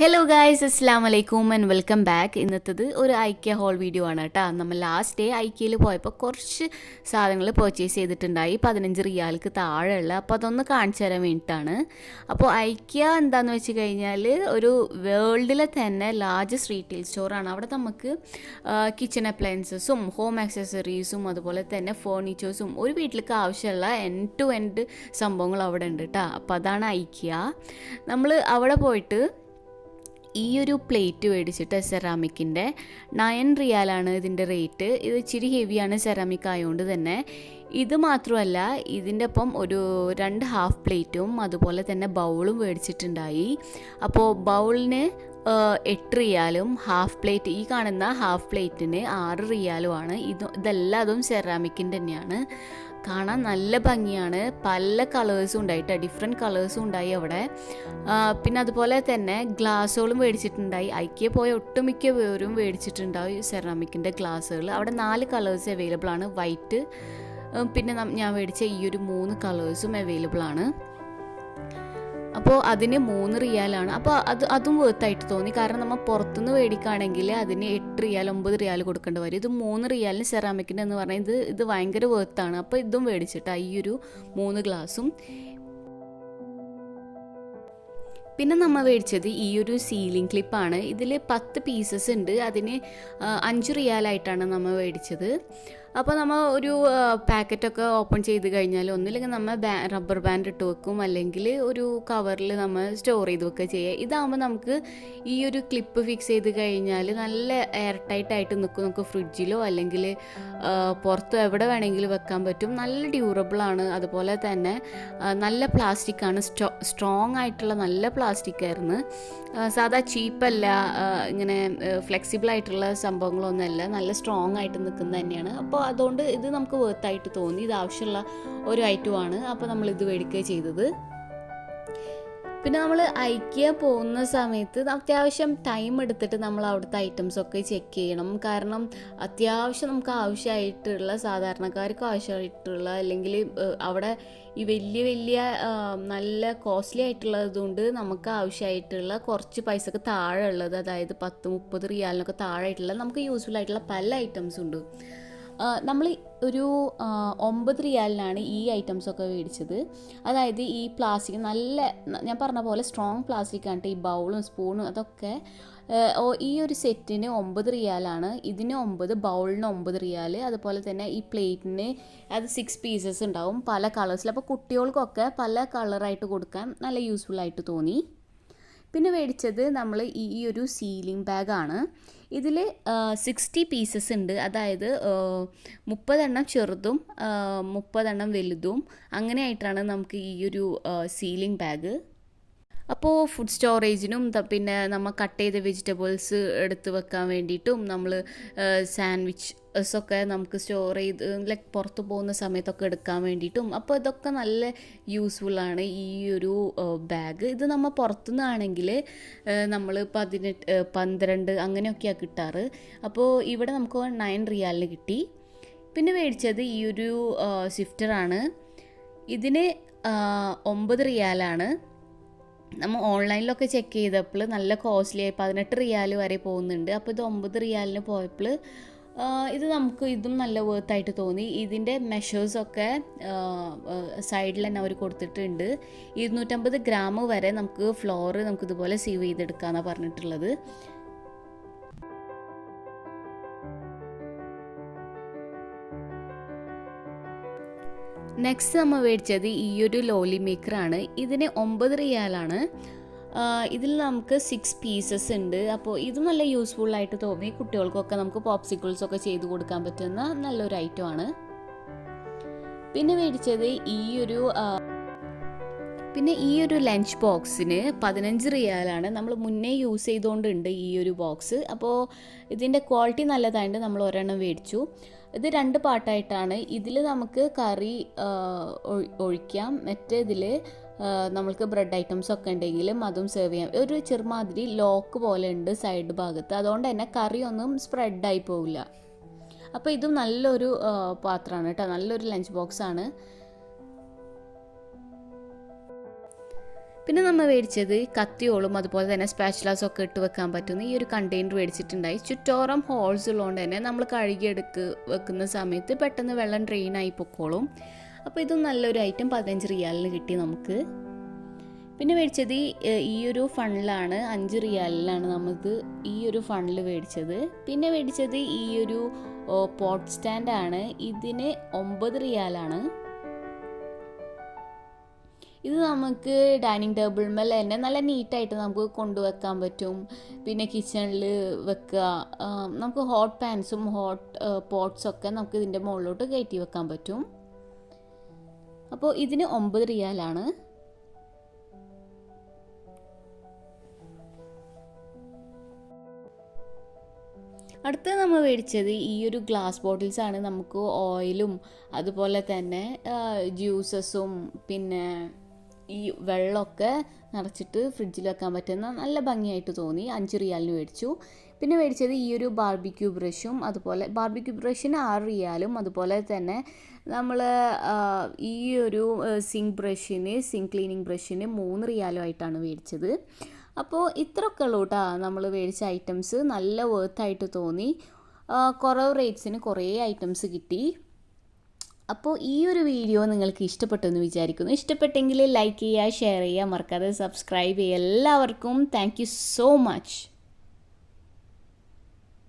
Hello guys, അസ്സാം വലൈക്കും and welcome back. ഇന്നത്തത് ഒരു ഐക്യ ഹോൾ വീഡിയോ ആണ് കേട്ടോ. നമ്മൾ ലാസ്റ്റ് ഡേ ഐക്യയിൽ പോയപ്പോൾ കുറച്ച് സാധനങ്ങൾ പർച്ചേസ് ചെയ്തിട്ടുണ്ടായി 15 റിയാൽക്ക് താഴെയുള്ള. അപ്പോൾ അതൊന്ന് കാണിച്ചു തരാൻ വേണ്ടിയിട്ടാണ്. അപ്പോൾ ഐക്യ എന്താണെന്ന് വെച്ച് കഴിഞ്ഞാൽ ഒരു വേൾഡിലെ തന്നെ ലാർജസ്റ്റ് റീറ്റെയിൽ സ്റ്റോറാണ്. അവിടെ നമുക്ക് കിച്ചൺ അപ്ലയൻസസും ഹോം ആക്സസറീസും അതുപോലെ തന്നെ ഫേർണിച്ചേഴ്സും ഒരു വീട്ടിലേക്ക് ആവശ്യമുള്ള എൻഡ് ടു എൻഡ് സംഭവങ്ങൾ അവിടെ ഉണ്ട് കേട്ടോ. അപ്പോൾ അതാണ് ഐക്യ. നമ്മൾ അവിടെ പോയിട്ട് ഈ ഒരു പ്ലേറ്റ് മേടിച്ചിട്ട് സെറാമിക്കിൻ്റെ 9 റിയാലാണ് ഇതിൻ്റെ റേറ്റ്. ഇത് ഇച്ചിരി ഹെവിയാണ് സെറാമിക് ആയതുകൊണ്ട് തന്നെ. ഇത് മാത്രമല്ല, ഇതിൻ്റെ ഒപ്പം ഒരു 2 ഹാഫ് പ്ലേറ്റും അതുപോലെ തന്നെ ബൗളും മേടിച്ചിട്ടുണ്ടായി. അപ്പോൾ ബൗളിന് 8 റിയാലും ഹാഫ് പ്ലേറ്റ്, ഈ കാണുന്ന ഹാഫ് പ്ലേറ്റിന് 6 റിയാലുമാണ്. ഇതെല്ലാതും സെറാമിക്കിൻ്റെ തന്നെയാണ്. കാണാൻ നല്ല ഭംഗിയാണ്. പല കളേഴ്സും ഉണ്ടായിട്ട് ഡിഫറെൻറ്റ് കളേഴ്സും ഉണ്ടായി അവിടെ. പിന്നെ അതുപോലെ തന്നെ ഗ്ലാസ്സുകളും മേടിച്ചിട്ടുണ്ടായി. ഐക്യ പോയ ഒട്ടുമിക്ക പേരും മേടിച്ചിട്ടുണ്ടായി സെറാമിക്കിൻ്റെ ഗ്ലാസ്സുകൾ. അവിടെ 4 കളേഴ്സ് അവൈലബിൾ ആണ്. വൈറ്റ്, പിന്നെ ഞാൻ മേടിച്ച ഈ ഒരു 3 കളേഴ്സും അവൈലബിൾ ആണ്. അപ്പോൾ അതിന് 3 റിയാലാണ്. അപ്പോൾ അതും വേർത്തായിട്ട് തോന്നി. കാരണം നമ്മൾ പുറത്തുനിന്ന് മേടിക്കുകയാണെങ്കിൽ അതിന് 8 റിയാൽ 9 റിയാൽ കൊടുക്കേണ്ടി വരും. ഇത് 3 റിയാലിന് സെറാമിക്കിൻ്റെ എന്ന് പറഞ്ഞാൽ ഇത് ഭയങ്കര വേർത്താണ്. അപ്പോൾ ഇതും മേടിച്ചിട്ടാണ് ഈ ഒരു 3 ഗ്ലാസും. പിന്നെ നമ്മൾ മേടിച്ചത് ഈ ഒരു സീലിംഗ് ക്ലിപ്പാണ്. ഇതിൽ 10 പീസസ് ഉണ്ട്. അതിന് 5 റിയാലായിട്ടാണ് നമ്മൾ മേടിച്ചത്. അപ്പോൾ നമ്മൾ ഒരു പാക്കറ്റൊക്കെ ഓപ്പൺ ചെയ്ത് കഴിഞ്ഞാൽ ഒന്നുമില്ലെങ്കിൽ നമ്മൾ റബ്ബർ ബാൻഡ് ഇട്ട് വെക്കും, അല്ലെങ്കിൽ ഒരു കവറിൽ നമ്മൾ സ്റ്റോർ ചെയ്ത് വെക്കുക ചെയ്യുക. ഇതാകുമ്പോൾ നമുക്ക് ഈ ഒരു ക്ലിപ്പ് ഫിക്സ് ചെയ്ത് കഴിഞ്ഞാൽ നല്ല എയർ ടൈറ്റായിട്ട് നിൽക്കും. നമുക്ക് ഫ്രിഡ്ജിലോ അല്ലെങ്കിൽ പുറത്തോ എവിടെ വേണമെങ്കിലും വെക്കാൻ പറ്റും. നല്ല ഡ്യൂറബിളാണ്. അതുപോലെ തന്നെ നല്ല പ്ലാസ്റ്റിക്കാണ്. സ്ട്രോങ് ആയിട്ടുള്ള നല്ല പ്ലാസ്റ്റിക്കായിരുന്നു. സാധാ ചീപ്പല്ല, ഇങ്ങനെ ഫ്ലെക്സിബിൾ ആയിട്ടുള്ള സംഭവങ്ങളൊന്നുമല്ല. നല്ല സ്ട്രോങ് ആയിട്ട് നിൽക്കുന്നത് തന്നെയാണ്. അപ്പോൾ അതുകൊണ്ട് ഇത് നമുക്ക് വേർത്തായിട്ട് തോന്നി. ഇത് ആവശ്യമുള്ള ഒരു ഐറ്റമാണ്. അപ്പോൾ നമ്മൾ ഇത് മേടിക്കുകയാണ് ചെയ്തത്. പിന്നെ നമ്മൾ ഐക്യ പോകുന്ന സമയത്ത് അത്യാവശ്യം ടൈം എടുത്തിട്ട് നമ്മൾ അവിടുത്തെ ഐറ്റംസൊക്കെ ചെക്ക് ചെയ്യണം. കാരണം അത്യാവശ്യം നമുക്ക് ആവശ്യമായിട്ടുള്ള, സാധാരണക്കാർക്ക് ആവശ്യമായിട്ടുള്ള, അല്ലെങ്കിൽ അവിടെ ഈ വലിയ നല്ല കോസ്റ്റ്ലി ആയിട്ടുള്ളതുകൊണ്ട് നമുക്ക് ആവശ്യമായിട്ടുള്ള കുറച്ച് പൈസക്ക് താഴെ ഉള്ളത്, അതായത് 10-30 റിയാലിനൊക്കെ താഴെ ആയിട്ടുള്ള നമുക്ക് യൂസ്ഫുൾ ആയിട്ടുള്ള പല ഐറ്റംസും ഉണ്ട്. നമ്മൾ ഒരു 9 റിയാലിനാണ് ഈ ഐറ്റംസൊക്കെ മേടിച്ചത്. അതായത് ഈ പ്ലാസ്റ്റിക് നല്ല, ഞാൻ പറഞ്ഞ പോലെ സ്ട്രോങ് പ്ലാസ്റ്റിക് ആണ്. ഈ ബൗളും സ്പൂണും അതൊക്കെ ഈ ഒരു സെറ്റിന് 9 റിയാലാണ്. ഇതിന് 9, ബൗളിന് 9 റിയാൽ. അതുപോലെ തന്നെ ഈ പ്ലേറ്റിന് അത് 6 പീസസ് ഉണ്ടാവും പല കളേഴ്സിൽ. അപ്പോൾ കുട്ടികൾക്കൊക്കെ പല കളറായിട്ട് കൊടുക്കാൻ നല്ല യൂസ്ഫുൾ ആയിട്ട് തോന്നി. പിന്നെ മേടിച്ചത് നമ്മൾ ഈ ഒരു സീലിംഗ് ബാഗാണ്. ഇതിൽ 60 പീസസ് ഉണ്ട്. അതായത് 30 ചെറുതും 30 വലുതും അങ്ങനെയായിട്ടാണ് നമുക്ക് ഈ ഒരു സീലിംഗ് ബാഗ്. അപ്പോൾ ഫുഡ് സ്റ്റോറേജിനും പിന്നെ നമ്മൾ കട്ട് ചെയ്ത വെജിറ്റബിൾസ് എടുത്ത് വെക്കാൻ വേണ്ടിയിട്ടും, നമ്മൾ സാൻഡ്വിച്ചൊക്കെ നമുക്ക് സ്റ്റോർ ചെയ്ത് ലൈക്ക് പുറത്ത് പോകുന്ന സമയത്തൊക്കെ എടുക്കാൻ വേണ്ടിയിട്ടും, അപ്പോൾ ഇതൊക്കെ നല്ല യൂസ്ഫുള്ളാണ് ഈ ഒരു ബാഗ്. ഇത് നമ്മൾ പുറത്തുനിന്നാണെങ്കിൽ നമ്മൾ 18, 12 അങ്ങനെയൊക്കെയാണ് കിട്ടാറ്. അപ്പോൾ ഇവിടെ നമുക്ക് 9 റിയാലിന് കിട്ടി. പിന്നെ മേടിച്ചത് ഈ ഒരു സ്വിഫ്റ്ററാണ്. ഇതിന് 9 റിയാലാണ്. നമ്മൾ ഓൺലൈനിലൊക്കെ ചെക്ക് ചെയ്തപ്പോൾ നല്ല കോസ്റ്റ്ലി ആയി 18 റിയാൽ വരെ പോകുന്നുണ്ട്. അപ്പോൾ ഇത് 9 റിയാലിന് പോയപ്പോൾ ഇത് നമുക്ക് ഇതും നല്ല വേർത്തായിട്ട് തോന്നി. ഇതിൻ്റെ മെഷേഴ്സൊക്കെ സൈഡിൽ തന്നെ അവർ കൊടുത്തിട്ടുണ്ട്. 250 ഗ്രാം വരെ നമുക്ക് ഫ്ലോർ നമുക്കിതുപോലെ സീവ് ചെയ്തെടുക്കാമെന്നാണ് പറഞ്ഞിട്ടുള്ളത്. നെക്സ്റ്റ് നമ്മൾ മേടിച്ചത് ഈ ഒരു ലോലി മേക്കറാണ്. ഇതിന് 9 റിയാലാണ്. ഇതിൽ നമുക്ക് 6 പീസസ് ഉണ്ട്. അപ്പോൾ ഇത് നല്ല യൂസ്ഫുൾ ആയിട്ട് തോന്നി. കുട്ടികൾക്കൊക്കെ നമുക്ക് പോപ്സിക്കിൾസൊക്കെ ചെയ്ത് കൊടുക്കാൻ പറ്റുന്ന നല്ലൊരു ഐറ്റമാണ്. പിന്നെ മേടിച്ചത് ഈ ഒരു ലഞ്ച് ബോക്സിന് 15 റിയാലാണ്. നമ്മൾ മുന്നേ യൂസ് ചെയ്തുകൊണ്ടുണ്ട് ഈ ഒരു ബോക്സ്. അപ്പോൾ ഇതിൻ്റെ ക്വാളിറ്റി നല്ലതായിട്ട് നമ്മൾ ഒരെണ്ണം മേടിച്ചു. ഇത് 2 പാർട്ടായിട്ടാണ്. ഇതിൽ നമുക്ക് കറി ഒഴിക്കാം. മറ്റേതിൽ നമ്മൾക്ക് ബ്രെഡ് ഐറ്റംസ് ഒക്കെ ഉണ്ടെങ്കിലും അതും സെർവ് ചെയ്യാം. ഒരു ചെറുമാതിരി ലോക്ക് പോലെ ഉണ്ട് സൈഡ് ഭാഗത്ത്. അതുകൊണ്ട് തന്നെ കറിയൊന്നും സ്പ്രെഡായി പോവില്ല. അപ്പോൾ ഇതും നല്ലൊരു പാത്രമാണ് കേട്ടോ. നല്ലൊരു ലഞ്ച് ബോക്സാണ്. പിന്നെ നമ്മൾ മേടിച്ചത് കത്തിയോളും അതുപോലെ തന്നെ സ്പാച്ചുലാസും ഒക്കെ ഇട്ട് വെക്കാൻ പറ്റുന്ന ഈ ഒരു കണ്ടെയ്നർ മേടിച്ചിട്ടുണ്ടായി. ചുറ്റോറം ഹോൾസ് ഉള്ളതുകൊണ്ട് തന്നെ നമ്മൾ വെക്കുന്ന സമയത്ത് പെട്ടെന്ന് വെള്ളം ഡ്രെയിൻ ആയി പൊക്കോളും. അപ്പോൾ ഇതും നല്ലൊരു ഐറ്റം 15 റിയാലിന് കിട്ടി നമുക്ക്. പിന്നെ മേടിച്ചത് ഈ ഒരു ഫണ്ടിലാണ്, 5 റിയാലിനാണ് നമുക്ക് ഈ ഒരു ഫണ്ടിൽ മേടിച്ചത്. പിന്നെ മേടിച്ചത് ഈ ഒരു പോട്ട് സ്റ്റാൻഡാണ്. ഇതിന് 9 റിയാലാണ്. ഇത് നമുക്ക് ഡൈനിങ് ടേബിൾ മേൽ തന്നെ നല്ല നീറ്റായിട്ട് നമുക്ക് കൊണ്ടുവെക്കാൻ പറ്റും. പിന്നെ കിച്ചണിൽ വെക്കുക, നമുക്ക് ഹോട്ട് പാൻസും ഹോട്ട് പോട്ട്സൊക്കെ നമുക്ക് ഇതിൻ്റെ മുകളിലോട്ട് കയറ്റി വെക്കാൻ പറ്റും. അപ്പോൾ ഇതിന് 9 റിയാലാണ്. അടുത്ത നമ്മൾ മേടിച്ചത് ഈ ഒരു ഗ്ലാസ് ബോട്ടിൽസാണ്. നമുക്ക് ഓയിലും അതുപോലെ തന്നെ ജ്യൂസസും പിന്നെ ഈ വെള്ളമൊക്കെ നിറച്ചിട്ട് ഫ്രിഡ്ജിൽ വെക്കാൻ പറ്റുന്ന നല്ല ഭംഗിയായിട്ട് തോന്നി. 5 റിയാലിന് മേടിച്ചു. പിന്നെ മേടിച്ചത് ഈ ഒരു ബാർബിക്യൂ ബ്രഷും, അതുപോലെ ബാർബിക്യൂ ബ്രഷിന് 6 റിയാലും, അതുപോലെ തന്നെ നമ്മൾ ഈ ഒരു സിങ്ക് ക്ലീനിങ് ബ്രഷിന് 3 റിയാലും ആയിട്ടാണ് മേടിച്ചത്. അപ്പോൾ ഇത്രയൊക്കെ ഉള്ളൂ കേട്ടോ നമ്മൾ മേടിച്ച ഐറ്റംസ്. നല്ല വർത്തായിട്ട് തോന്നി. കുറവ് റേറ്റ്സിന് കുറേ ഐറ്റംസ് കിട്ടി. അപ്പോൾ ഈ ഒരു വീഡിയോ നിങ്ങൾക്ക് ഇഷ്ടപ്പെട്ടെന്ന് വിചാരിക്കുന്നു. ഇഷ്ടപ്പെട്ടെങ്കിൽ ലൈക്ക് ചെയ്യുക, ഷെയർ ചെയ്യുക, മറക്കാതെ സബ്സ്ക്രൈബ് ചെയ്യുക. എല്ലാവർക്കും താങ്ക് യു സോ മച്ച്.